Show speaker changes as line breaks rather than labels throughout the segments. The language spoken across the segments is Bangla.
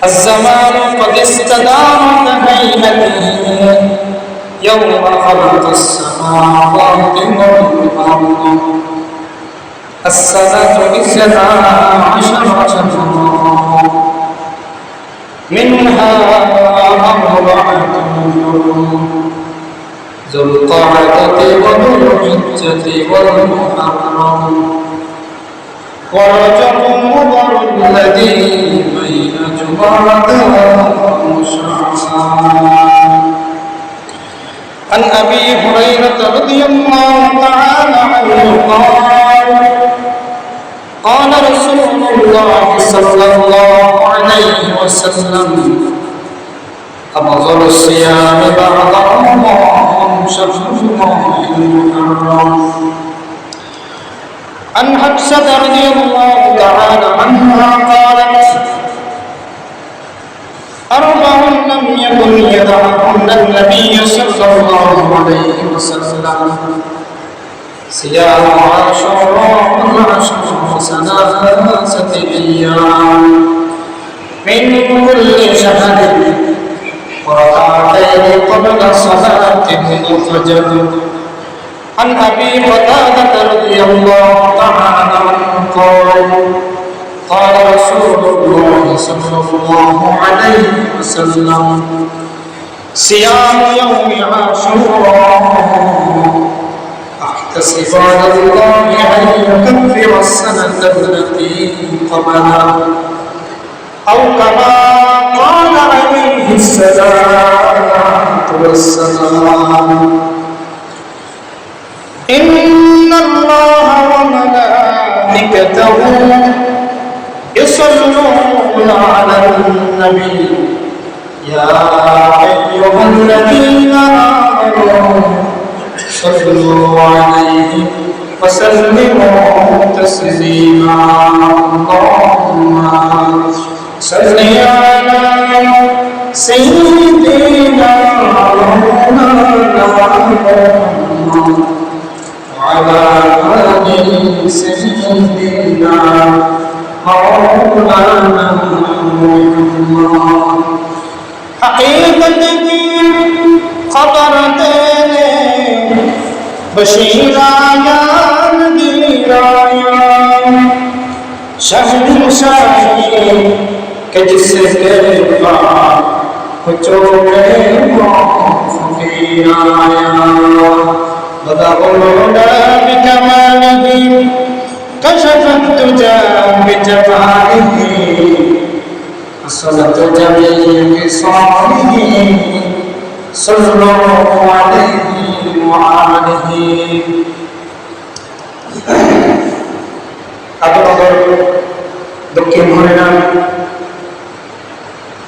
الزمان قد استدار كهيئته يوم خلق السماوات والأرض السنة 12 شهرا منها 4 ذو القعدة وذو الحجة والمحرم ورجب مضر الذي بين جمادى وشعبان. عن أبي هريرة رضي الله تعالى عنه قال رسول الله صلى الله عليه وسلم أفضل الصيام بعد رمضان شهر الله المحرم. عن حفصة رضي الله تعالى عنها قالت 4 لم يكن يدعهن النبي صلى الله عليه وسلم صيام عاشوراء و10 3 أيام من كل شهر وركعتين قبل صلاة الفجر. عن أبي قتادة رضي الله تعالى عنه قال رسول الله صلى الله عليه وسلم صيام يوم عاشوراء أحتسب على الله أن يكفر السنة التي قبلها أو كما قال عليه الصلاة والسلام إن الله وملائكته يصلون على النبي يا أيها الذين آمنوا صلوا عليه وسلموا تسليما. اللهم صل على سيدنا مولانا محمد وعلى آل سيدنا مولانا محمد. حقیقت کی خبر تیرے بشیر آیا نذیر آیا شہنشاہی کہ جس کے پاس چوکے فقیر آیا بدأ الهدى بكماله كشف الدجى بجماله حصلت جميع خصاله صلى الله عليه وآله. আপনাদের দক্ষিণ হরিনাম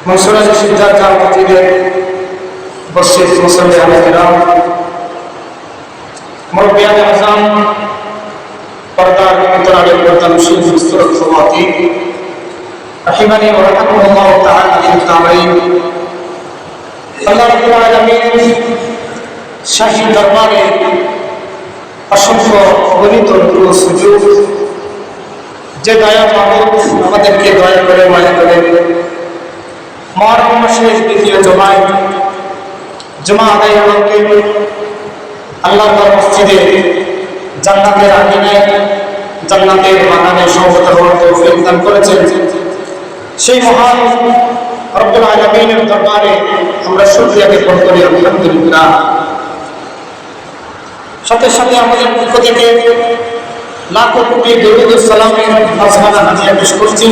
মনসুরাজ সিদ্ধার্থ মসজিদের বসির মুসল্লি আলাইহিরাম মুরব্বিয়ান আযম পর্দার অন্তরালের পর্দানশীল সুস্থ খাওয়াতি রাহিমানি ওয়া রাহমাতুল্লাহ তাআলা ইনতামাইন. আল্লাহ রাব্বুল আলামিন শাহী দরবারে অসংখ্য অগণিত সুযোগ যে দয়া মাহবুব আমাদেরকে দয়া করে মায়া করে মুহররম মাসের দ্বিতীয় জুমা আদায় করতে আল্লাহর মসজিদে জান্নাতের আঙিনায় জান্নাতের বাগানে সমবেত হওয়ার তৌফিক দান করেছেন। সেই মহান রব্বুল আলামিনের দরবারে আমরা শুকরিয়া জ্ঞাপন করি আলহামদুলিল্লাহ। সাথে সাথে আমাদের পক্ষ থেকে লাখো কোটি দরুদ ও সালামের আজহারা হাদিয়া পেশ করছি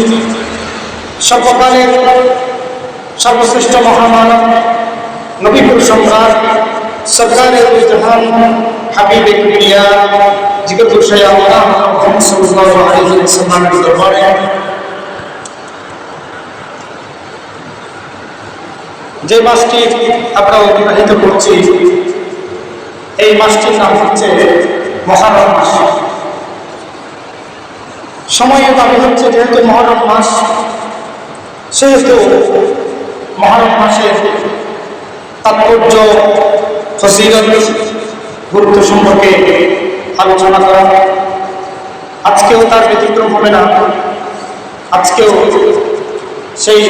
সর্বকালের সর্বশ্রেষ্ঠ মহামানব নবীপুর সম্রাট সরকারে জাহান হাবিবে কুলিয়া জিগতুল শাহ মুহাম্মদ সাল্লাল্লাহু আলাইহি ওয়াসাল্লামের দরবারে যে মাসটি আমরা অতিবাহিত করছি এই মাসটির নাম হচ্ছে মুহররম মাস। সময়ের দাবি হচ্ছে যেহেতু মুহররম মাস সেহেতু মুহররম মাসের তাৎপর্য ফজিলত গুরুত্ব সম্পর্কে আলোচনা করা। আজকেও তার ব্যতিক্রম হবে না। আজকেও সেই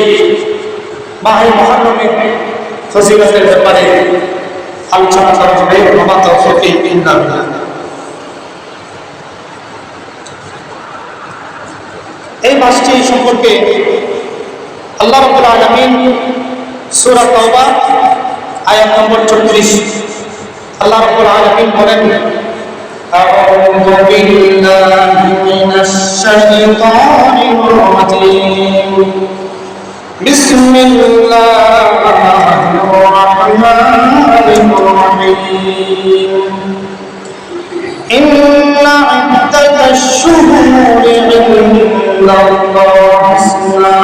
মাহে মুহররমের ফজিলতের ব্যাপারে আলোচনা করা হবে। ওয়া তাওফীক ইল্লা বিল্লাহ। এই মাসটি সম্পর্কে আল্লাহ রাব্বুল আলামিন সূরা তাওবা আয়াত নম্বর 34 আল্লাহ রাব্বুল আলামিন বলেন, আউযু বিল্লাহি মিনাশ শাইতানির রাজীম, বিসমিল্লাহির রাহমানির রাহিম, ইন্না ইদ্দাতাশ শুহুরি ইনদাল্লাহি ইসনা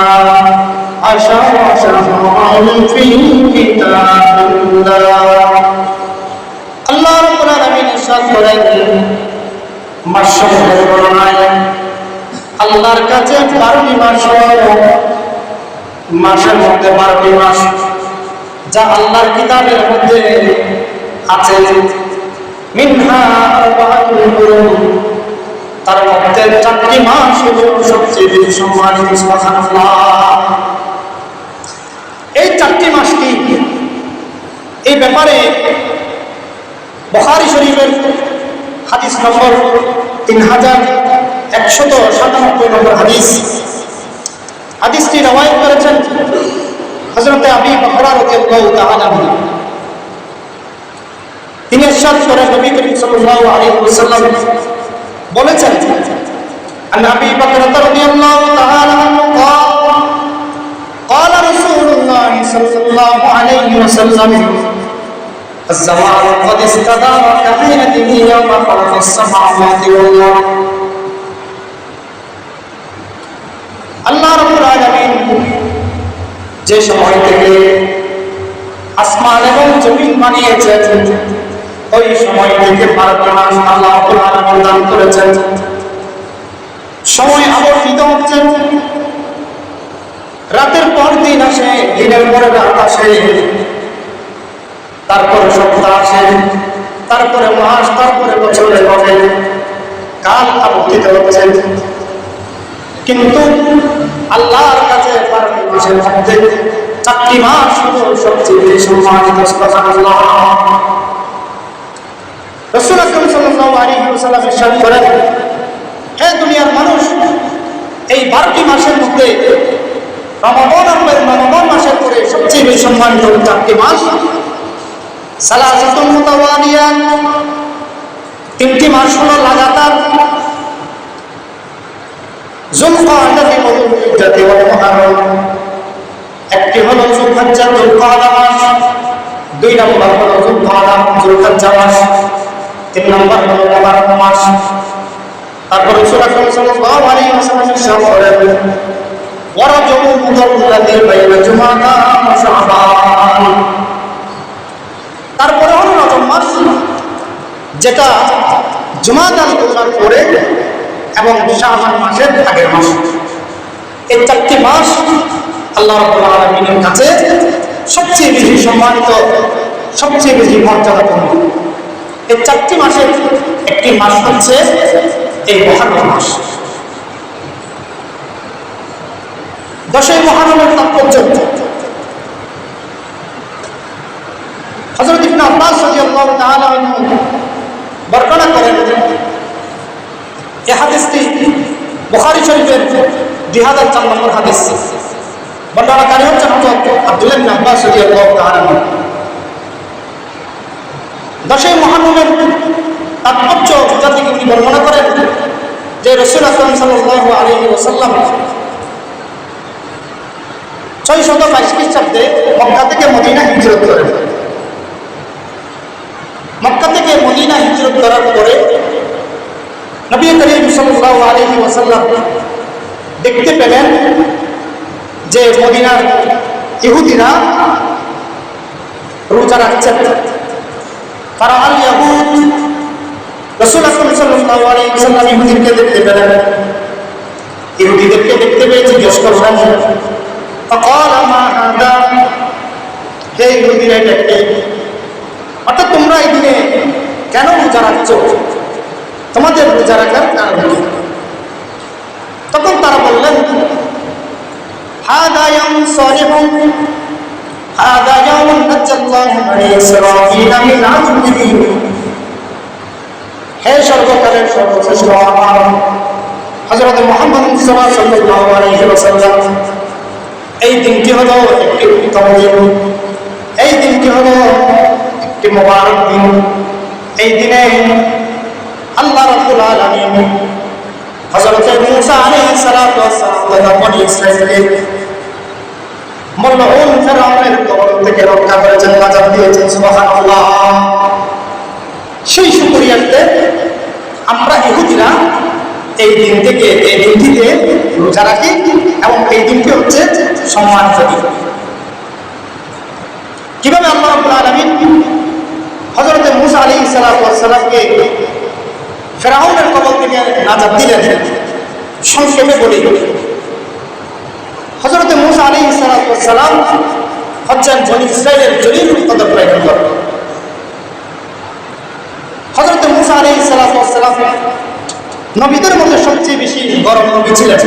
আশারা শাহরান ফি কিতাবিল্লাহ। আল্লাহ রাব্বুল আলামিন ইরশাদ করেন, মাসসমূহের বর্ণনায় আল্লাহর কাছে 12টি মাস, মাসের মধ্যে 12টি মাস যা আল্লাহর কিতাবের মধ্যে আছে। মিনহা আরবাতুল হুরুম, তার মধ্যে 4টি মাস হলো সবচেয়ে বেশি সম্মানিত। সুবহানাল্লাহ। এই 4টি মাস কি, এই ব্যাপারে বুখারী শরীফের হাদিস নম্বর 3197 নম্বর হাদিস। হাদিসটি রওয়ায়াত করেছেন হযরত আবী বকর রাদিয়াল্লাহু তাআলা আনহু। তিনি ইরশাদ করেন, নবী করিম সাল্লাল্লাহু আলাইহি ওয়াসাল্লাম বলেছেন, আন আবী বকর রাদিয়াল্লাহু তাআলা আনহু قال رسول الله صلى الله عليه وسلم الزمان قد استدار كهيئته يوم خلق السماوات والارض। আল্লাহ রাব্বুল আলামিন যে সময় থেকে আসমান এবং জমিন বানিয়েছেন, ওই সময় থেকে 12টি মাস আল্লাহ রাব্বুল আলামিন দান করেছেন। সময় আবর্তিত হচ্ছে, রাতের পর দিন আসে, দিনের পরে রাত আসে, তারপরে সপ্তাহ আসে, তারপরে মাস, তারপরে বছরে ঘটে, কাল আবর্তিত হচ্ছে। কিন্তু আল্লাহর কাছে 12টি মাসের মধ্যে 4টি মাস হলো সবচেয়ে বেশি সম্মানিত। সুবহানাল্লাহ। রাসূল আকরাম সাল্লাল্লাহু আলাইহি ওয়াসাল্লাম ইরশাদ করেন, হে দুনিয়ার মানুষ, এই 12টি মাসের মধ্যে রমাদান মাসের পরে সবচেয়ে বেশি সম্মানিত 4টি মাস। সালাসাতুন মুতাওয়ালিয়াত, 3টি মাস হলো লাগাতার। যুলকাদাতি ওয়াল হিজ্জাতি ওয়াল মুহররম, একটি হলো যুলহজ্জা যুলকাদা মাস, 2 নম্বর হলো যুলহজ্জা মাস, 3 নম্বর হলো মুহররম মাস। তারপর রাসূল সাল্লাল্লাহু আলাইহি ওয়াসাল্লাম ইরশাদ করেন, ওয়া রাজবুল মুদাল্লাযী বাইনা জুমাদা ওয়া শাবান। তারপরে হলো রজব মাস, যেটা জুমাদাল উলার পরে এবং শাবান মাসের আগের মাস। এই 4টি মাস আল্লাহ রাব্বুল আলামিনের কাছে সবচেয়ে বেশি সম্মানিত, সবচেয়ে বেশি মর্যাদাপূর্ণ। এই 4টি মাসের একটি মাস হচ্ছে এই মুহররম মাস। 10ই মুহররমের তাৎপর্য, হযরত ইবনে আব্বাস রাদিয়াল্লাহু তাআলা আনহু বর্ণনা করেন, এই হাদিসটি বুখারী শরীফের 2004 নম্বর হাদিস। বর্ণনাকারী হচ্ছেন হযরত আব্দুল্লাহ ইবনে আব্বাস রাদিয়াল্লাহু তাআলা আনহু। 10ই মুহররমের তাৎপর্য বুঝাতে তিনি বর্ণনা করেন যে রাসূল আকরাম সাল্লাল্লাহু আলাইহি ওয়াসাল্লাম 622 খ্রিস্টাব্দে মক্কা থেকে মদিনা হিজরত করেন। মক্কা থেকে মদিনা হিজরত করার পরে নবী করিম সাল্লাল্লাহু আলাইহি ওয়াসাল্লাম দেখতে পেলেন যে মদিনার ইহুদিরা রোজা রাখছেন। ফারাআল ইয়াহুদ, রাসূল আকরাম সাল্লাল্লাহু আলাইহি ওয়াসাল্লাম ইহুদিদেরকে দেখতে পেলেন। ইহুদিদেরকে দেখতে পেয়ে জিজ্ঞেস করলেন, فقال ما هذا, হে ইহুদিরা এটা কি? অর্থাৎ তোমরা এই দিনে কেন রোজা রাখছো? তোমাদের রোজা রাখার কারণ কি? তখন তারা বললেন, হাদা ইয়াউম সালিহুন হাদা ইয়াউমুন নাজ্জাল্লাহু বনি ইসরাঈল মিন আযমিহি। হে সর্বকালের সর্বশ্রেষ্ঠ আমার হযরত মুহাম্মদ সাল্লাল্লাহু আলাইহি ওয়াসাল্লাম, এই দিনটি হলো একটি উত্তম দিন, এই দিনটি হলো একটি মুবারক দিন। এই দিনে আল্লাহ রাব্বুল আলামিন হযরত মূসা আলাইহিস সালাতু ওয়াস সালাম তথা বনি ইসরাঈলকে মলউন ফিরআউনের কবল থেকে রক্ষা করেছেন, নাজাত দিয়েছেন। সুবহানাল্লাহ। সেই শুকরিয়াতে আমরা ইহুদিরা এই দিন থেকে এই দিনটিতে রোজা রাখি এবং এই দিনটি হচ্ছে সম্মানিত দিন। কিভাবে আল্লাহ রাব্বুল আলামিন হযরত মূসা আলাইহিস সালাতু ওয়াস সালামকে ফিরআউনের কবল থেকে নাজাত দিলেন, সংক্ষেপে বলি। হযরত মূসা আলাইহিস সালাতু ওয়াস সালাম হচ্ছেন বনি ইসরাঈলের জলিল কদর পয়গম্বর। হযরত মূসা আলাইহিস সালাতু ওয়াস সালাম নবীদের মধ্যে সবচেয়ে বেশি গরম নবী ছিলেন।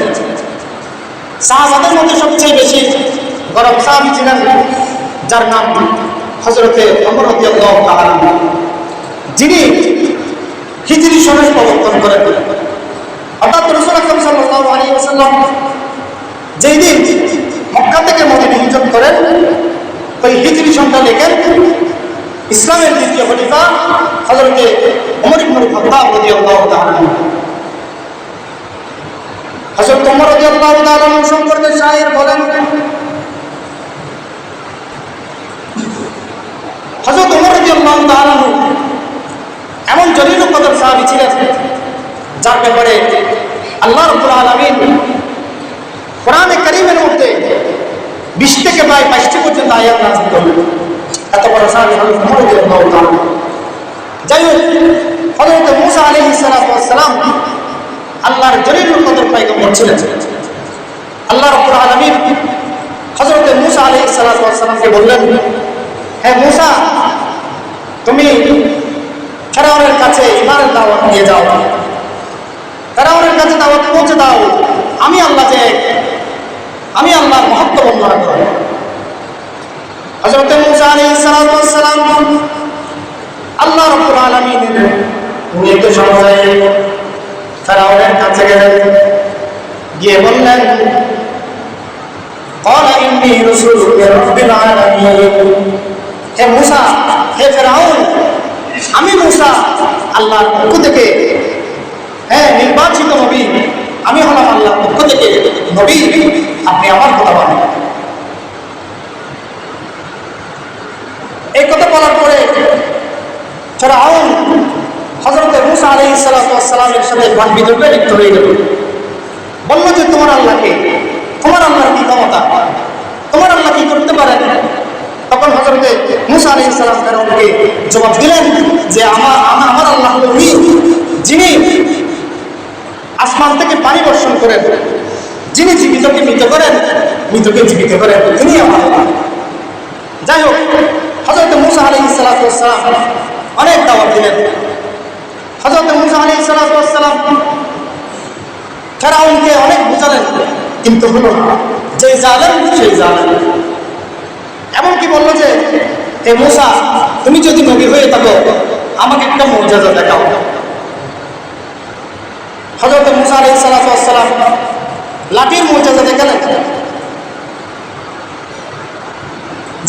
সাহাবাদের মধ্যে সবচেয়ে বেশি গরম সাহাবী ছিলেন যার নাম হযরতে ওমর রাদিয়াল্লাহু তাআলা, যিনি হিজরি সনের প্রবর্তন করেন। অর্থাৎ রাসূল আকরাম সাল্লাল্লাহু আলাইহি ওয়াসাল্লাম যেই দিন মক্কা থেকে মদিনা হিজরত করেন, ওই হিজরি সনটা লেখেন ইসলামের দ্বিতীয় খলিফা হযরতে ওমর ইবনে খাত্তাব রাদিয়াল্লাহু তাআলা। হযরত ওমর রাদিয়াল্লাহু তাআলা সম্পর্কে শায়ের বলেন, হযরত ওমর রাদিয়াল্লাহু তাআলা এমন জলিল কদর সাহাবী ছিলেন যার ব্যাপারে আল্লাহ রাব্বুল আলামিন কোরআনে কারীমের মধ্যে 20 থেকে প্রায় 22টি পর্যন্ত আয়াত নাযিল করেন। এত বড় সাহাবী হযরত ওমর রাদিয়াল্লাহু তাআলা। যাই হোক, হযরত মূসা আলাইহিস সালাতু ওয়াস সালাম আল্লাহর জলিল কদর পয়গম্বর ছিলেন। আল্লাহ রাব্বুল আলামিন হযরত মূসা আলাইহিস সালাতু ওয়াস সালামকে বললেন, হে মূসা, তুমি ফিরআউনের কাছে ঈমানের দাওয়াত নিয়ে যাও, ফিরআউনের কাছে দাওয়াত পৌঁছে দাও, আমি আল্লাহর মহত্ব বর্ণনা করব। হযরত মূসা আলাইহিস সালাতু ওয়াস সালাম আল্লাহ রাব্বুল আলামিনের নির্দেশ অনুযায়ী ফিরআউনের কাছে গেলেন, গিয়ে বললেন, ক্বালা ইন্নী রাসূলুন মির রাব্বিল আলামিন। হে মূসা, হে ফিরআউন, আমি মূসা আল্লাহর পক্ষ থেকে নির্বাচিত নবী, আমি হলাম আল্লাহর পক্ষ থেকে নবী, আপনি আমার কথা মানেন। এই কথা বলার পরে ফিরআউন হযরত মূসা আলাইহিস সালাতু ওয়াস সালামের সাথে বাদ বিতর্কে লিপ্ত হয়ে গেল। বলল যে তোমার আল্লাহকে, তোমার আল্লাহর কি ক্ষমতা, তোমার আল্লাহ কি করতে পারেন? তখন হযরত মূসা আলাইহিস সালাম ফিরআউনকে জবাব দিলেন যে আমার আল্লাহ হলো যিনি আসমান থেকে পানি বর্ষণ করেন, যিনি জীবিতকে মৃত করেন, মৃতকে জীবিত করেন, তিনি আমার আল্লাহ। যাই হোক, হযরত মূসা আলাইহিস সালাতু ওয়াস সালাম অনেক দাওয়াত দিলেন। হযরত মূসা আলাইহিস সালাতু ওয়াস সালাম ফিরআউনকে অনেক বুঝালেন, কিন্তু হলো না, যে জালেম সেই জালেম। এমনকি বলল যে, হে মূসা, তুমি যদি নবী হয়ে থাকো আমাকে একটা মুজিজা দেখাও। হযরত মূসা আলাইহিস সালাতু ওয়াস সালাম লাঠির মুজিজা দেখালেন,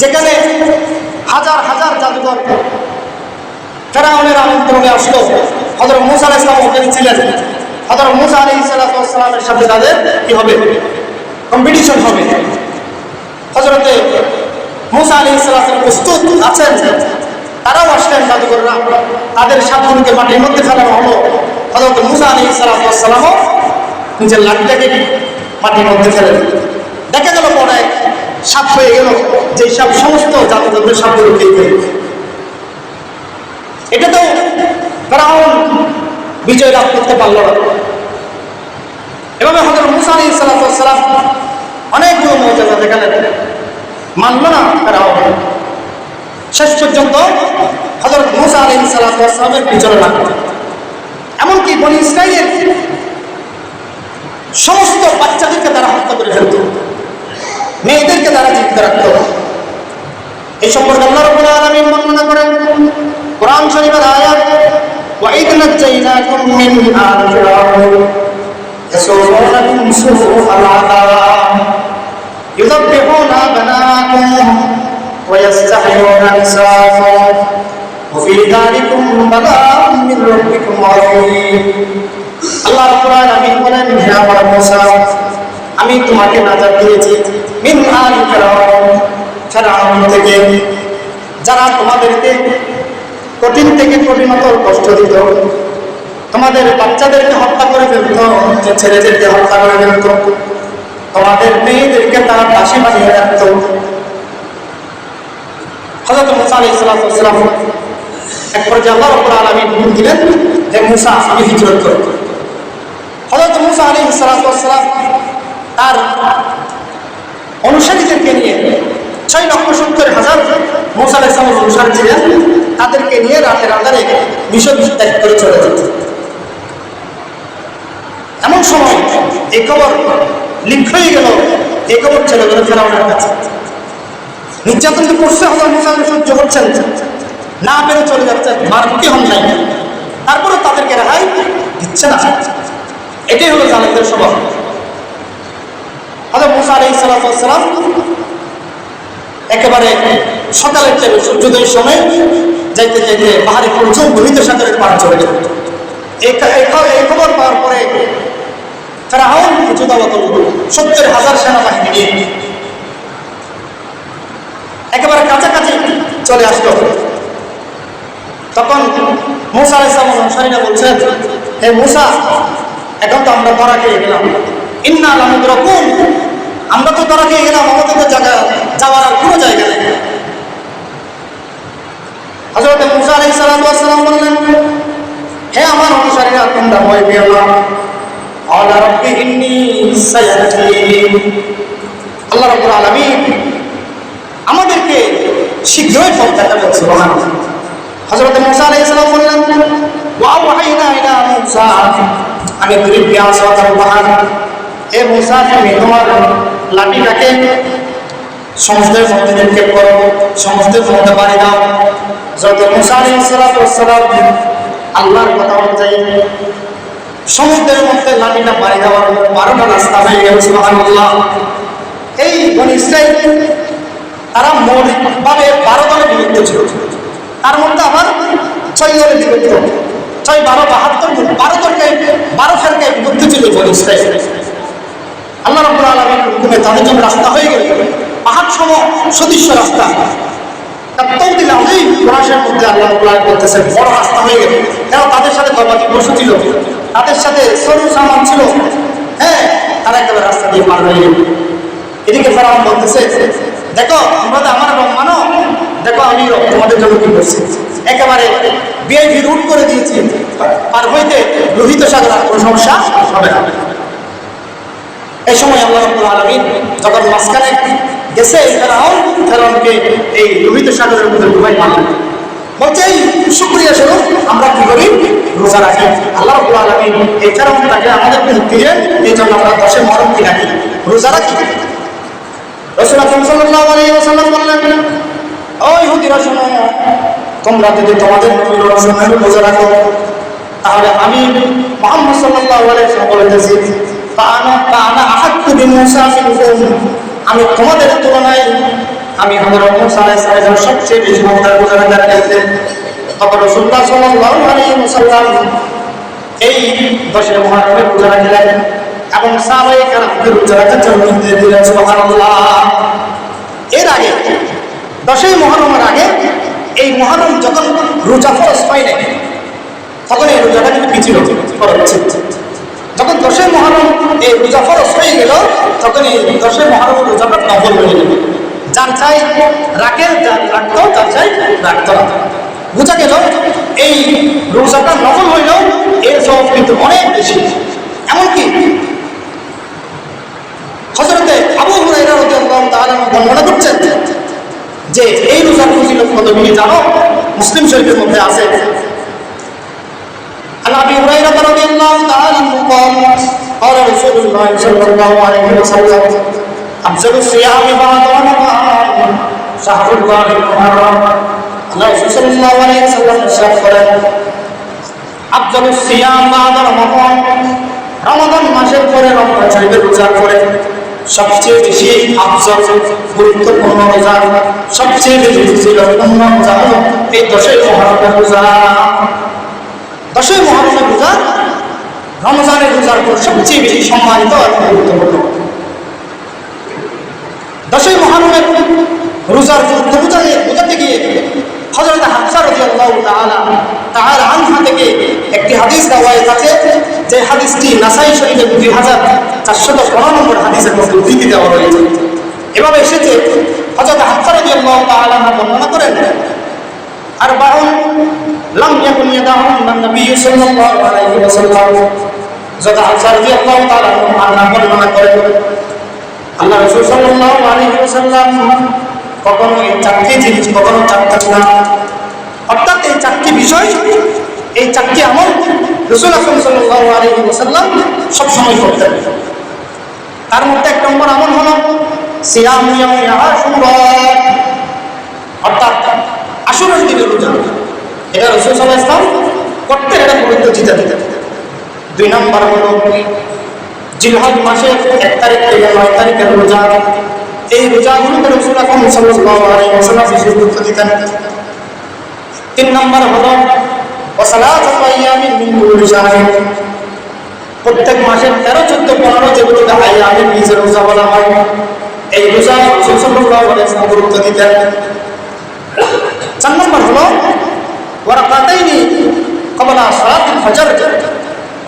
যেখানে হাজার হাজার জাদুঘর ফিরআউনের আমন্ত্রণে আসলো। হযরত মূসা আলাইহিস সালাম ওখানে ছিলেন। হযরত মূসা আলাইহিস সালামের সাথে তাদের কি হবে? কম্পিটিশন হবে। হযরত মূসা আলাইহিস সালাম প্রস্তুত আছেন, তারাও আসলেন জাদুঘররা, তাদের সাতজনকে মাটির মধ্যে ফেলানো হলো। হযরত মূসা আলাইহিস সালামও নিজের লাঠিটাকে মাটির মধ্যে ফেলেন। দেখা গেল পরে সাপ হয়ে গেল, যে সাপ সমস্ত জাদুঘরের সাপগুলো খেয়ে ফেলে। এটা তো ফিরআউন বিজয় লাভ করতে পারল না। এভাবে হযরত মূসা আলাইহিস সালাম অনেকগুলো মুজিজা দেখালেন, মানল না ফিরআউন। শেষ পর্যন্ত হযরত মূসা আলাইহিস সালামের পিছনে লাগল। এমনকি বনি ইসরাঈলের সমস্ত বাচ্চাদেরকে তারা হত্যা করে ফেলত। মেয়েদেরকে তারা জীবিত রাখত। এই সম্পর্কে আল্লাহ রাব্বুল আলামিন বর্ণনা করেন কোরআন শরীফের আয়াত, وَإِذْ نَجَّيْنَاكُم مِّنْ آلِ فِرْعَوْنَ يَسُومُونَكُمْ سُوءَ الْعَذَابِ يُذَبِّحُونَ أَبْنَاءَكُمْ وَيَسْتَحْيُونَ نِسَاءَكُمْ وَفِي ذَلِكُمْ بَلَاءٌ مِّن رَّبِّكُمْ عَظِيمٌ। আল্লাহ রাব্বুল আলামিন বলেন, হে আমার মূসা, আমি তোমাকে নাজাত দিয়েছি মিন আলি ফিরআউন, ফিরআউন থেকে, যারা তোমাদেরকে কঠিন থেকে কঠিনতর কষ্ট দিত, তোমাদের বাচ্চাদেরকে হত্যা করে ফেলত, ছেলেদেরকে হত্যা করে ফেলত, তোমাদের মেয়েদেরকে তারা দাসী বানিয়ে রাখত। হযরত মূসা আলাইহিস সালাম এক পর্যায়ে আল্লাহ রাব্বুল আলামিন হুকুম দিলেন যে মূসা আপনি হিজরত করুন। হযরত মূসা আলাইহিস সালাম তার অনুসারীদেরকে নিয়ে 6,70,000 মূসা আলাইহিস সালামের অনুসারী ছিলেন, তাদেরকে নিয়ে রাতের আঁধারে মিশর ত্যাগ করে চলে যেত। এমন সময় এই খবর লিক হয়ে গেল, এই খবর চলে গেল ফেরাউনের কাছে। নির্যাতন তো করছে, হযরত মূসা সহ্য করছেন, না পেরে চলে যাচ্ছেন, মারতে হন নাই, তারপরে তাদেরকে রেহাই দিচ্ছে না। এটাই হলো জালেমদের স্বভাব। হযরত মূসা আলাইহিস সালাম একেবারে সকালের টাইমে সূর্যোদয়ের সময় যাইতে যাইতে পাহাড়ে প্রচুর লোহিত সাগরের পার চলে গেল। এই খবর পাওয়ার পরে ফেরাউন যুদ্ধবত 70,000 সেনাবাহিনী নিয়ে একেবারে কাছাকাছি চলে আসলো। তখন মূসা আলাইহিস সালাম অনুসারীরা বলছেন, হে মূসা, এখন তো আমরা ধরা খেয়ে গেলাম, ইন্না লামুদরাকুন, আমরা তো ধরা খেয়ে গেলাম, আমাদের তো জায়গা যাওয়ার আর কোনো জায়গা নেই। হযরত মূসা আলাইহিস সালাম বললেন, হে আমার অনুসারীরা, তোমরা ভয় পেও না, আলা রাব্বি ইন্নী সায়াহদিন, আল্লাহ রাব্বুল আলামিন আমাদেরকে শীঘ্রই পথ দেখাবেন। সুবহানাল্লাহ। হযরত মূসা আলাইহিস সালাম বললেন, ওয়া ওয়াহাইনা ইলা মূসা আন ইদরিব বিআসাকাল বাহর, হে মূসা, তুমি তোমার লাঠিটাকে সমুদ্রের মধ্যে নিক্ষেপ করো, সমুদ্রের মধ্যে পাড়ি দাও। হযরত মূসা আলাইহিস সালাম আল্লাহর কথা অনুযায়ী সমুদ্রের মধ্যে লাঠিটা পাড়ি দেওয়ার 12টা রাস্তা হয়ে গেল। সুবহানাল্লাহ। এই বনী ইসরাঈল তারা মৌলিকভাবে 12 দলে বিভক্ত ছিল, তার মধ্যে আবার 6 দলে বিভক্ত, 6, 12, 72, 12 ফেরকায় বিভক্ত ছিল বনী ইসরাঈল। আল্লাহ রাব্বুল আলামিন হুকুমে তাদের জন্য রাস্তা হয়ে গেল, পাহাড় সম সদৃশ্য রাস্তা। তাওদিল আযীম কোরআনের মধ্যে আল্লাহ রাব্বুল আলামিন বলতেছেন বড় রাস্তা হয়ে গেল। কারণ তাদের সাথে গবাদি পশু ছিল, তাদের সাথে সরু সামান ছিল, হ্যাঁ, তারা একেবারে রাস্তা দিয়ে পার হয়ে গেল। এদিকে ফেরাউন বলতেছে, দেখো তোমরা তো আমার রব মানো, দেখো আমি তোমাদের জন্য কি করছি, একেবারে ভিআইপি রুট করে দিয়েছি, পার হইতে লোহিত সাগর আর কোনো সমস্যা হবে না। এই সময় আল্লাহ রাব্বুল আলামিন যখন মাঝখানে গেছে ফেরাউনকে এই লোহিত সাগরের মধ্যে ডুবাই মারলেন। বলছে এই শুকরিয়া স্বরূপ আমরা কি করি, রোজা রাখি। আল্লাহ রাব্বুল আলামিন এই ফেরাউনটাকে আমাদেরকে মুক্তি দেন, এই জন্য আমরা 10 মুহররম কি রাখি, রোজা রাখি। রাসূল সাল্লাল্লাহু আলাইহি ওয়াসাল্লাম বললেন, ও ইহুদিরা শোনো, তোমরা যদি তোমাদের নবীর রসুলের রোজা রাখো, তাহলে আমি মুহাম্মদ সাল্লাল্লাহু আলাইহি ওয়াসাল্লাম বলেছি, ফাআনা আহাক্কু বিমূসা ফিকুম, আমি তোমাদের তুলনায় আমি হযরত মূসা আলাইহিস সালাম সবচেয়ে বেশি মর্যাদা রোজাদার ছিলেন। তখন রাসূলুল্লাহ সাল্লাল্লাহু আলাইহি ওয়াসাল্লাম এই 10 মুহররমের রোজা রাখলেন এবং সাহাবায়ে কেরামকে রোজা রাখার জন্য নির্দেশ দিলেন। সুবহানাল্লাহ। এর আগে 10 মুহররমের আগে এই মুহররম যখন রোজা ফরজ হয় না, তখন এই রোজাটা কিন্তু পিছিয়ে পড়ছে। যখন 10 মুহররম এই রোজা ফরজ হয়ে গেল, তখন এই 10 মুহররম রোজাটা নফল হয়ে গেল। যার চাই রাখে, যার রাখতো তার চাই রাখতো না। বোঝা গেল এই রোজাটা নফল হইল, এর সওয়াব কিন্তু অনেক বেশি। এমনকি হযরতে আবু হুরায়রা রাদিয়াল্লাহু তাআলা বর্ণনা করছেন যে এই রোজার ফজিলত কত বেশি জানো, মুসলিম শরীফের মধ্যে আছে। عن ابي هريره رضي الله تعالى عنه قال قال رسول الله صلى الله عليه وسلم আফজালুস সিয়ামি বা'দা রমাদান শাহরুল্লাহিল মুহাররম। আল্লাহ রাসূল সাল্লাল্লাহু আলাইহি ওয়াসাল্লাম ইরশাদ করেন, আফজালুস সিয়াম বা'দা রমাদান, রমাদান মাসের পরে রমজান শরীফের রোজা করে সবচেয়ে বেশি আফজল গুরুত্বপূর্ণ রোজা, সবচেয়ে বেশি ফজিলতপূর্ণ রোজা হলো এই 10 মুহররমের রোজা। 10 মুহররমের রোজা রমজানের রোজার পর সবচেয়ে বেশি সম্মানিত আর গুরুত্বপূর্ণ। 10 মুহররমের রোজার গুরুত্ব বোঝাতে গিয়ে হযরত হাফসা রাদিয়াল্লাহু তাআলা আনহা থেকে একটি হাদিস রওয়ায়াত আছে, যে হাদিসটি নাসাই শরীফের 2415 নম্বর হাদিসের মধ্যে উদ্ধৃতি দেওয়া হয়েছে। এভাবে এসেছে, হযরত হাফসা রাদিয়াল্লাহু তাআলা বর্ণনা করেন, আরবাউন লাম ইয়াকুন ইয়াদাহুন্না নবী সাল্লাল্লাহু আলাইহি ওয়াসাল্লাম। হযরত হাফসা রাদিয়াল্লাহু তাআলা আনহা বর্ণনা করেন, আল্লাহ রাসূল সাল্লাল্লাহু আলাইহি ওয়াসাল্লাম কখনো এই 4টি জিনিস কখনো ছাড়তেন না। অর্থাৎ এই 4টি বিষয়, এই 4টি আমল রাসূল আকরাম সাল্লাল্লাহু আলাইহি ওয়াসাল্লাম সব সময় করতেন। তার মধ্যে 1 নম্বর আমল হলো সিয়াম ইয়াউমি আশুরা, অর্থাৎ আশুরার দিনের রোজা। এটা রাসূল সাল্লাল্লাহু আলাইহি ওয়াসাল্লাম করতেন, এটা গুরুত্ব দিতেন। 2 নম্বর হলো জিলহজ মাসের 1 তারিখ থেকে 9 তারিখের রোজা। এই রোজাগুলোকে রাসূল আকরাম সাল্লাল্লাহু আলাইহি ওয়াসাল্লাম বিশেষ গুরুত্ব দিতেন। 3 নম্বর হলো ওয়াসালাতু আইয়ামিন মিন কুল্লি শাহরিন, প্রত্যেক মাসের 13, 14, 15 যেগুলোকে আইয়ামিন নিজের রোজা বলা হয়, এই রোজা রাসূল সাল্লাল্লাহু আলাইহি ওয়াসাল্লাম গুরুত্ব দিতেন। 4 নম্বর হলো ওয়ারাকাতাইনি ক্বাবলা সালাতিল ফজর,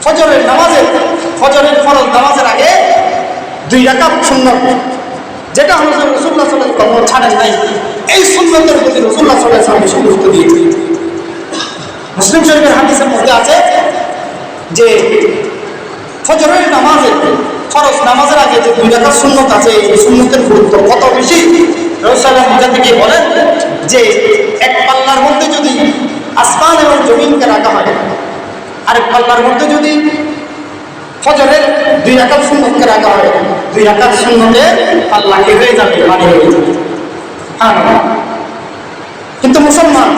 ফজরের নামাজের ফরজ নামাজের আগে 2 রাকাত সুন্নাত, যেটা হলো রাসূলুল্লাহ সাল্লাল্লাহু আলাইহি ওয়াসাল্লাম ছাড়েন নাই। এই সুন্নতের প্রতি রাসূলুল্লাহ সাল্লাল্লাহু আলাইহি ওয়াসাল্লাম বেশি গুরুত্ব দিয়েছেন। মুসলিম শরীফের হাদিসের মধ্যে আছে যে ফজরের নামাজের ফরজ নামাজের আগে যে 2 রাকাত সুন্নাত আছে, এই সুন্নতের গুরুত্ব কত বেশি রাসূল সাল্লাল্লাহু আলাইহি ওয়াসাল্লাম থেকে বলেন যে এক পাল্লার মধ্যে যদি আসমান এবং জমিনকে রাখা হয়, আরেক পাল্লার মধ্যে যদি ফজরের 2 রাকাত সুন্নতকে রাখা হয়, 2 রাকাত সুন্নতে আল্লাহ কে হয়ে যাবে, মানে হয়ে যাবে। কিন্তু মুসলমান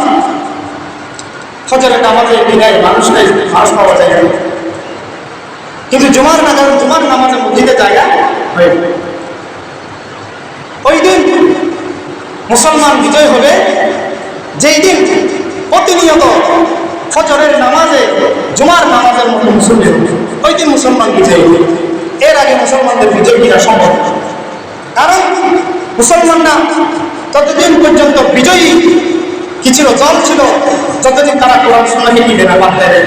ফজরের নামাজে বিদায় মানুষকে ফাঁস পাওয়া যায় না, কিন্তু জুমার নামাজের মসজিদে জায়গা হয়ে যাবে। ওই দিন মুসলমান বিজয় হবে যেই দিন প্রতিনিয়ত ফজরের নামাজে জুমার নামাজের মতো মুসল্লি হবে, ওই দিন মুসলমান বিজয় হবে। এর আগে মুসলমানদের বিজয় কিনা সম্ভব, কারণ মুসলমানরা ততদিন পর্যন্ত বিজয়ী কি ছিল, দল ছিল, যতদিন তারা কোরআন সুন্নাহকে টিকে না বাদ দেয়।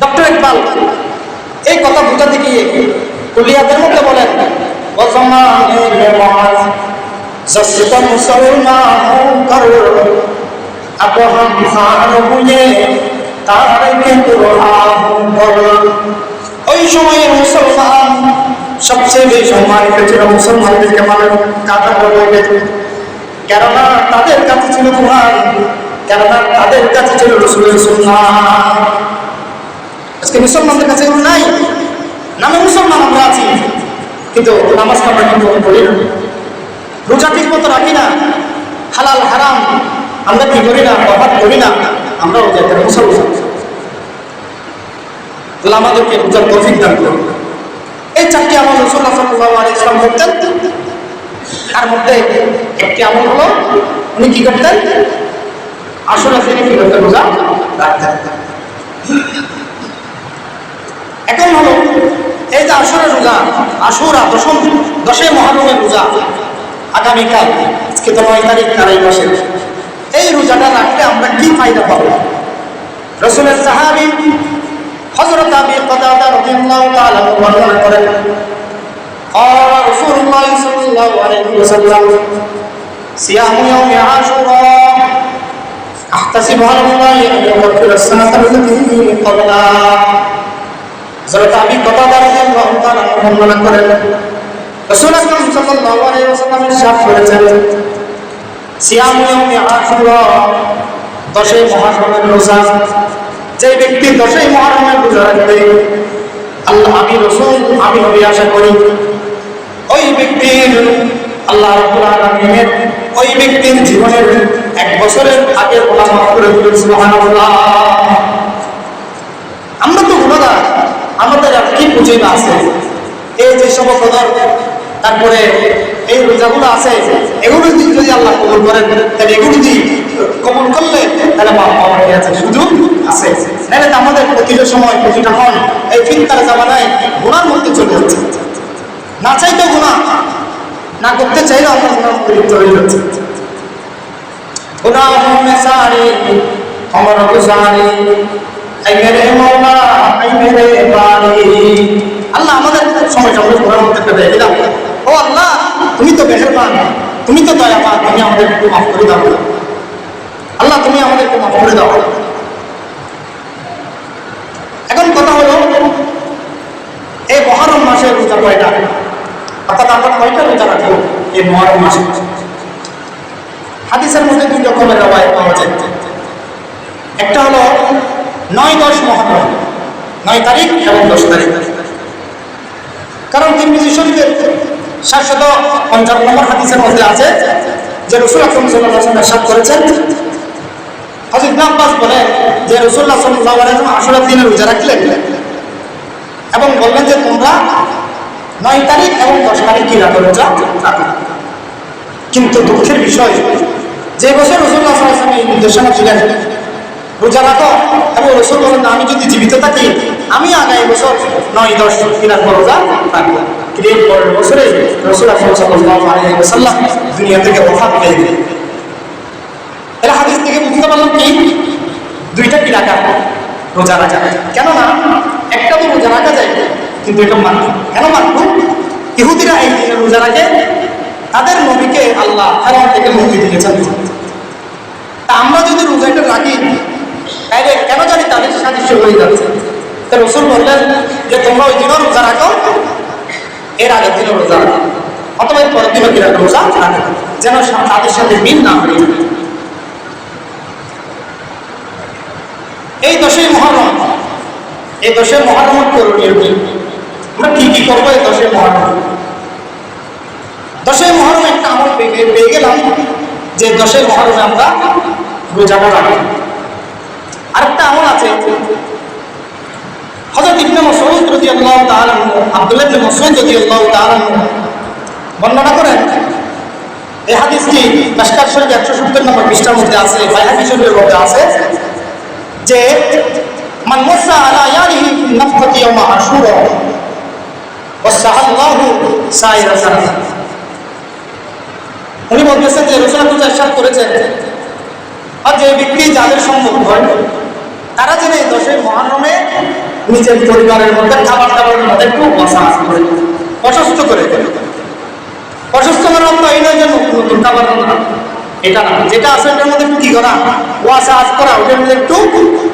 ডক্টর ইকবাল এই কথা বোঝাতে গিয়ে কুলিয়াদের মধ্যে বলেন, ওই সময়ে মুসলমান সবচেয়ে বেশি সম্মানিত ছিল, মুসলমানদেরকে মানুষ কাঁদা বলে, কেননা তাদের কাছে ছিল কোরআন, কেননা তাদের কাছে ছিল রাসূলের সুন্নাহ। আজকে মুসলমানদের কাছে এগুলো নাই, নামে মুসলমান আমরা আছি, কিন্তু নামাজটা আমরা ঠিক মতো পড়ি না, রোজা ঠিক মতো রাখি না, হালাল হারাম আমরা কি করি না, প্রভাব করি না, আমরা রোজা করে মুসলমান। আমাদেরকে রোজার তৌফিক দান করুন। এই 4টি আমল রাসূলুল্লাহ সাল্লাল্লাহু আলাইহি ওয়াসাল্লাম করতেন। তার মধ্যে একটি আমল হলো উনি কি করতেন, আশুরা দিনে কি করতেন, রোজা রাখতেন। এখন হলো এই যে আশুরা রোজা, আশুরা 10 মুহররমের রোজা, আগামীকাল, আজকে তো 9 তারিখ, আর এই মাসের এই রোজাটা রাখলে আমরা কি ফায়দা পাবো? রাসূলের সাহাবী হযরত আবী কাতাদা রাদিয়াল্লাহু তাআলা বর্ণনা করেন, قال رسول الله صلى الله عليه وسلم صيام يوم عاشوراء احتسب على الله ان يغفر السنه التي قبلها। হযরত আবী কাতাদা রাদিয়াল্লাহু তাআলা বর্ণনা করেন, রাসূল আকরাম সাল্লাল্লাহু আলাইহি ওয়াসাল্লাম ইরশাদ করেছেন, সিয়াম ইয়াউমি আশুরা, 10 মুহররমের রোজা, যে ব্যক্তি 10 মুহররমের রোজা রাখবে, আল্লাহ আমি নবী আশা করি ওই ব্যক্তির আল্লাহ রাব্বুল আলামিনের ওই ব্যক্তির জীবনের 1 বছরের আগে গুনাহ মাফ করে দিলেন। সুবহানাল্লাহ। আমরা তো গুনাহগার, আমাদের আর কি পুঁজি না আছে? এই যে সব কদর, তারপরে এই রোজাগুলো আছে, এগুলো যদি আল্লাহ কবুল করেন, তাহলে এগুলো যদি কবুল করলে তাহলে মাফ পাওয়ার কি আছে? সুযোগ আছে। নাহলে তো আমাদের প্রতিটা সময় প্রতিটা ক্ষণ এই ফিতনার জামানায় গুনার মধ্যে চলে যাচ্ছে। না চাইতেও গুনাহ, না করতে চাইলেও আমরা গুনার মধ্যে লিপ্ত হয়ে যাচ্ছে। গুনাহ মে সারি আমার গুজারি আই মেরে মাওলা আই মেরে বারি। আল্লাহ আমাদের সময়টা আমরা গুনার মধ্যে ফেলে দিলাম। ও আল্লাহ, তুমি তো মেহেরবান, তুমি তো দয়াবান, তুমি আমাদের একটু মাফ করে দাও। আল্লাহ তুমি আমাদেরকে মাফ করে দাও। এখন কথা হলো, এই মুহররম মাসে রোজা কয়টা? অর্থাৎ আমরা কয়টা রোজা রাখবো এই মুহররম মাসে? হাদিসের মধ্যে 2 রকমের রওয়ায়াত পাওয়া যায়। একটা হলো 9-10 মুহররম, 9 তারিখ এবং 10 তারিখ। কারণ তিরমিজি শরীফের 755 নম্বর হাদিসের মধ্যে আছে যে রাসূল আকরাম সাল্লাল্লাহু আলাইহি ওয়াসাল্লাম ইরশাদ করেছেন, হযরত ইবনে আব্বাস বলেন যে রাসূলুল্লাহ সাল্লাল্লাহু আলাইহি ওয়াসাল্লাম আশুরার দিনে রোজা রাখলেন এবং বললেন যে তোমরা 9 তারিখ এবং 10 তারিখ কি রাখো, রোজা রাখো। কিন্তু দুঃখের বিষয়, যে বছর রাসূলুল্লাহ সাল্লাল্লাহু আলাইহি ওয়াসাল্লাম এই নির্দেশনা ছিলেন রোজা রাখো, এবং রাসূল বলেন আমি যদি জীবিত থাকি আমি আগামী বছর 9-10 কি রাখবো, রোজা রাখবো। কিন্তু এর পরের বছরে রাসূল সাল্লাল্লাহু আলাইহি ওয়াসাল্লাম দুনিয়া থেকে ওফাত পেয়ে গেলেন। এর হাদিস থেকে বুঝতে পারলাম কি 2টা কি রাখা, রোজা রাখা। কেননা একটা তো রোজা রাখা যায় কিন্তু এটা মানব কেন মানব? ইহুদিরা এই দিনে রোজা রাখে, তাদের নবীকে আল্লাহ ফেরাউন থেকে মুক্তি দিয়েছেন। তা আমরা যদি রোজাটা রাখি তাহলে কেন জানি তাদের সাদৃশ্য হয়ে যাচ্ছে। তো রাসূল বললেন যে তোমরা ওই দিনও রোজা রাখো, এর আগের দিনও রোজা রাখো, অথবা এর পরের দিনও কি রাখো, রোজা রাখো, যেন তাদের সাথে মিল না হয়ে যায়। এই 10 মুহররম, এই 10 মুহররম করণীয় কি? আমরা কি কি করবো এই 10 মুহররম? 10 মুহররম একটা আমল পেয়ে গেলাম যে 10 মুহররমে আমরা রোজাটা রাখবো। আরেকটা আমল আছে, হযরত ইবনে মাসউদ রাদিয়াল্লাহু তাআলা আব্দুল্লাহ ইবনে মাসউদ রাদিয়াল্লাহু তাআলা বর্ণনা করেন, এই হাদিসটি মিশকাত শরীফ 170 নম্বর পৃষ্ঠার মধ্যে আছে, বাইহাকী শরীফের মধ্যে আছে যে মান মুসা আলা ইয়ারিহি ফি নাফকাতি ইয়াউম আশুরা ওয়াসাহাল্লাহু সাইরা সানাত। উনি বলতেছেন যে রাসূলুল্লাহ ইরশাদ করেছেন, আর যে ব্যক্তি যাদের সম্মুখ হয় তারা যেন এই 10 মুহররমে নিজের পরিবারের মধ্যে খাবার দাবারের মধ্যে একটু প্রশস্ত করে প্রশস্ত করার অর্থ এই নয় যে নতুন খাবার রান্না, এটা না, যেটা আছে ওটার মধ্যে একটু কি করা, ওয়াসা আজ করা, ওটার মধ্যে একটু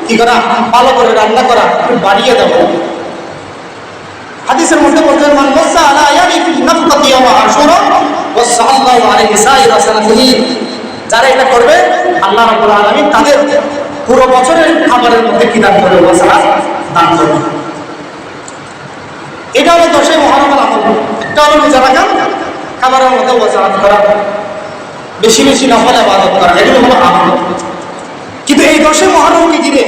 কি করা, ভালো করে রান্না করা, একটু বাড়িয়ে দেবো। হাদিসের মধ্যে বলছেন মান মুসা আলা ইয়াদি ফি নাফকাতি ইয়াউম আশুরা ওয়াসাল্লাহু আলাইহি সাইরা সানাতিহি, যারা এটা করবে আল্লাহ রাব্বুল আলামিন তাদের পুরো বছরের খাবারের মধ্যে কি দান করবে, ওয়াসা দান করবে। এটা হলো 10 মুহররমের আমল। একটা হলো রোজা রাখা, খাবারের মধ্যে ওয়াসা করা, বেশি বেশি নফল ইবাদত করা, এগুলো হলো আমল। কিন্তু এই 10 মুহররমকে ঘিরে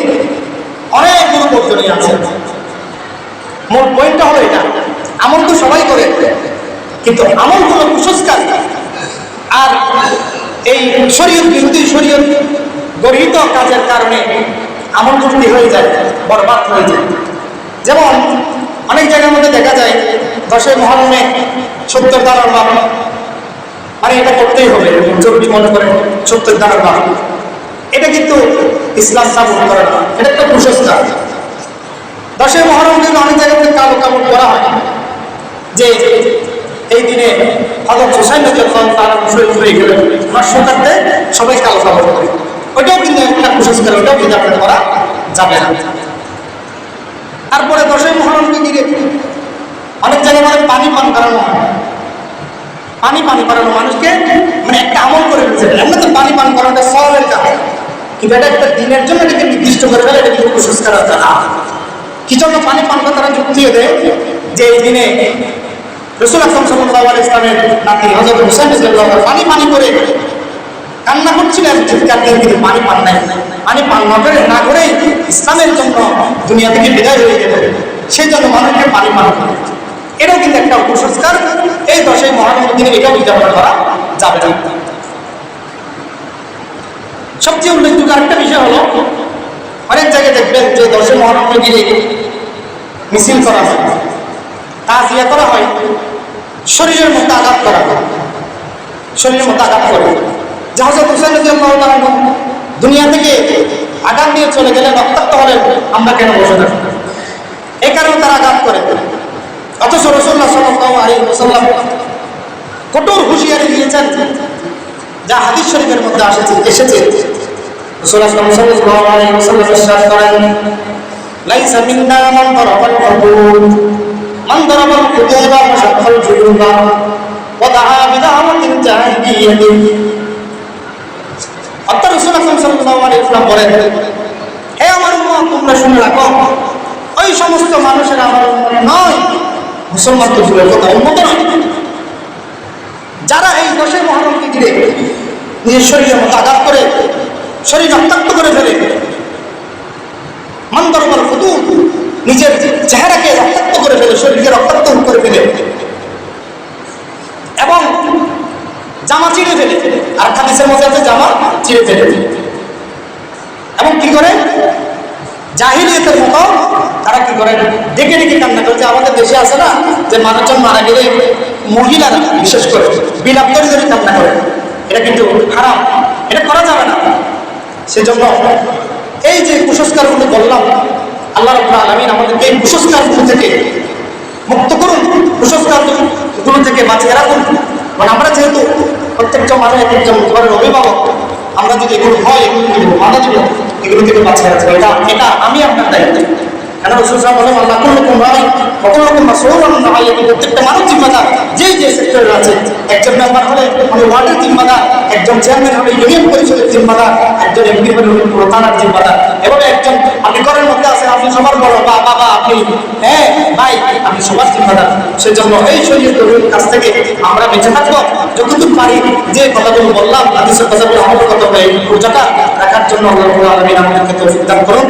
অনেকগুলো বর্জনীয় আছে। মূল পয়েন্টটা হলো এটা, আমল তো সবাই করে কিন্তু আমলগুলো কুসংস্কার আর এই শরীয়ত বিরোধী, শরীয়ত গর্হিত কাজের কারণে আমলগুলো কি হয়ে যায়, বরবাদ হয়ে যায়। যেমন অনেক জায়গার মধ্যে দেখা যায় 10 মুহররমে 70 দানার ভাত, মানে এটা করতেই হবে জরুরি মনে করে 70 দানার ভাত, এটা কিন্তু ইসলাম সাপোর্ট করে না, এটা একটা কুসংস্কার। 10 মুহররম কিন্তু অনেক জায়গাতে কালো কাপড় করা হয় যে এই দিনে হযরত হুসাইন রাদিয়াল্লাহু তাআলা শহীদ হয়ে গেলেন, মাসুকাতে সবাই কালো কাপড় পরে, ওটাও কিন্তু একটা কুসংস্কার, ওটাও কিন্তু আপনারা করা যাবে না। তারপরে 10 মুহররমকে ঘিরে অনেক জায়গায় মানে পানি পান করানো হয়, পানি পান করানো মানুষকে মানে একটা আমল করে দিচ্ছে। এমনি তো পানি পান করানোটা সওয়াবের কাজ, কিন্তু এটা একটা দিনের জন্য এটাকে নির্দিষ্ট করে ফেলে, এটা কিন্তু কুসংস্কার আছে না। কি জন্য পানি পান করা তারা যুক্তি দেয় যে এই দিনে রাসূল আকরাম সাল্লাল্লাহু আলাইহি ওয়াসাল্লামের নাতি হযরত হুসাইন রাদিয়াল্লাহু তাআলা পানি পানি করে কান্না করছিলেন, চিৎকার দিয়ে কিন্তু পানি পান নাই। পানি পান না করে ইসলামের জন্য দুনিয়া থেকে বিদায় হয়ে গেল, সেই জন্য মানুষকে পানি পান করে। এটাও কিন্তু একটা কুসংস্কার। এই 10ই মুহররমের দিনে এটাও উদযাপন করা যাবে না। সবচেয়ে উল্লেখযোগ্য আরেকটা বিষয় হলো, অনেক জায়গায় দেখবেন যে 10ই মুহররমের দিনে মিছিল করা হয়, তাজিয়া করা হয়, শরীরের মধ্যে আঘাত করা হয়, শরীরের মধ্যে আঘাত করে। যে হযরত হুসাইন রাদিয়াল্লাহু তাআলা দুনিয়া থেকে আঘাত দিয়ে চলে গেলে, রক্তাক্ত হলেন, আমরা কেন বসে থাকি? এই কারণে তারা আঘাত করে। অথচ রাসূলুল্লাহ সাল্লাল্লাহু আলাইহি ওয়াসাল্লাম কঠোর হুঁশিয়ারি দিয়েছেন, যা হাদিস শরীফের মধ্যে এসেছে। রাসূলুল্লাহ সাল্লাল্লাহু আলাইহি ওয়াসাল্লাম ইরশাদ করেন, লাইসা মিন্না মান দারাবাল হুদুদ মান দারাবাল হুদুদা ওয়া শাক্কাল জুয়ুবা ওয়া দাআ বিদাওয়াতিল জাহিলিয়াতি। অর্থাৎ রাসূলুল্লাহ সাল্লাল্লাহু আলাইহি ওয়াসাল্লাম বলেন, হে আমার উম্মত, তোমরা শুনে রাখো, ওই সমস্ত মানুষের আমার উম্মত নয়, মুসলমান তো দূরের কথা, উম্মত নয়, যারা এই 10ই মুহররমকে ঘিরে নিজের শরীরের মধ্যে আঘাত করে, শরীর রক্তাক্ত করে ফেলে, মান দারাবাল হুদুদ, নিজের চেহারাকে রক্তাক্ত করে ফেলে, শরীরকে রক্তাক্ত করে ফেলে, এবং জামা চিড়ে ফেলে। আর হাদিসের মধ্যে আছে জামা চিড়ে ফেলে। এবং কি করে? জাহিলিয়াতের মতো তারা কি করে? ডেকে ডেকে কান্না করে। যে আমাদের দেশে আছে না, যে মানুষজন মারা গেলে মহিলারা বিশেষ করে বিলাপ ধরে ধরে কান্না করে, এটা কিন্তু হারাম, এটা করা যাবে না। সেজন্য এই যে কুসংস্কারগুলো বললাম, আল্লাহ রাব্বুল আলামিন আমাদেরকে এই কুসংস্কারগুলো থেকে মুক্ত করুন, কুসংস্কারগুলো থেকে বাঁচিয়ে রাখুন। মানে আমরা যেহেতু প্রত্যেকটা মানুষ এক একজন ঘরের অভিভাবক, আমরা যদি এগুলো হয়, এগুলো দিব, মানা দিব, এগুলো থেকে বাঁচিয়ে রাখবো। এটা আমি আপনার দায়িত্ব। কেন রাসূল সাল্লাল্লাহু আলাইহি ওয়াসাল্লাম আল্লাহ কোন রাই কখনো রকম মাসউলুন আলাইহি, প্রত্যেকটা মানুষ জিম্মাদার। যেই যে সেক্টরে আছে, একজন মেম্বার হলে উনি ওয়ার্ডের জিম্মাদার, একজন চেয়ারম্যান হলে ইউনিয়ন পরিষদের জিম্মাদার, একজন এমপি হলে উনি পুরো থানার জিম্মাদার। এভাবে একজন আপনি ঘরের মধ্যে আছেন, আপনি সবার বড়, বা বাবা আপনি, হ্যাঁ ভাই, আপনি সবার জিম্মাদার। সেজন্য এই শরীয়তের কাছ থেকে আমরা বেঁচে থাকবো, যতটুকু পারি যে কথাগুলো বললাম, হাদিসের কথাগুলো আমল করতে হবে, এই পূজাটা রাখার জন্য আল্লাহ রাব্বুল আলামিন আমাদেরকে তৌফিক দান করুন।